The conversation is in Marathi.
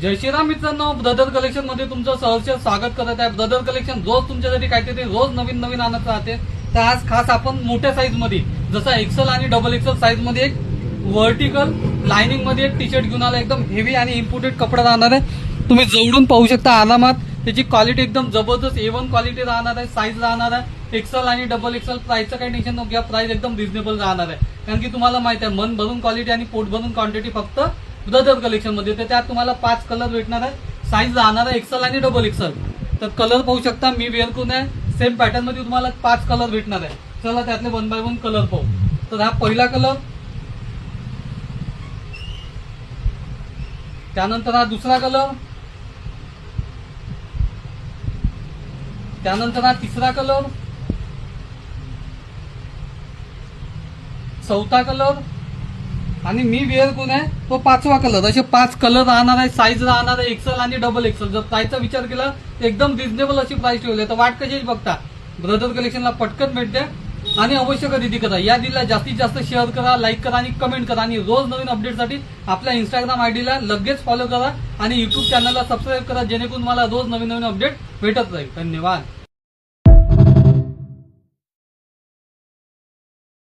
जय श्रीराम मित्रांनो, ब्रदर कलेक्शन मध्ये तुमचं सहर्ष स्वागत करत आहे। ब्रदर कलेक्शन रोज तुमच्यासाठी काहीतरी रोज नवीन नवीन आणत राहते। तर आज खास आपण मोठ्या साईज मध्ये जसं एक्सेल आणि डबल एक्सेल साईज मध्ये एक व्हर्टिकल लाइनिंग मध्ये एक टी शर्ट घेऊन आला। एकदम हेवी आणि इम्पोर्टेड कपडा राहणार आहे। तुम्ही जवळून पाहू शकता आरामात। त्याची क्वालिटी एकदम जबरदस्त A1 क्वालिटी राहणार आहे। साईज राहणार आहे एक्सेल आणि डबल एक्सेल। प्राइसचं काही टेन्शन नको घ्या, प्राइस एकदम रिझनेबल राहणार आहे। कारण की तुम्हाला माहिती आहे मन भरून क्वालिटी आणि पोट भरून क्वांटिटी फक्त ब्रदर कलेक्शन मध्ये। तर त्यात तुम्हाला 5 कलर भेटणार आहे। साईज राहणार आहे एक्सेल आणि डबल एक्सेल। तर कलर पाहू शकता, मी वेअर करून आहे। सेम पॅटर्न मध्ये तुम्हाला 5 कलर भेटणार आहे। चला त्यातले 1 बाय 1 कलर पाहू। तर हा पहिला कलर, त्यानंतर हा दुसरा कलर, त्यानंतर हा तिसरा कलर, चौथा कलर आणि मी वेअर करून आहे तो 5वा कलर। असे 5 कलर राहणार आहे। साईज राहणार आहे एक्सेल आणि डबल एक्सेल। जर प्राइसचा विचार केला तर एकदम रिझनेबल अशी प्राइस ठेवली आहे। तर वाट कशाची बघता, ब्रदर कलेक्शनला पटकन भेट द्या आणि अवश्य खरेदी करा। या दिला जास्तीत जास्त शेअर करा, लाईक करा आणि कमेंट करा। आणि रोज नवीन अपडेटसाठी आपल्या इंस्टाग्राम आयडीला लगेच फॉलो करा आणि युट्यूब चॅनलला सबस्क्राईब करा, जेणेकरून मला रोज नवीन नवीन अपडेट भेटत राहील। धन्यवाद।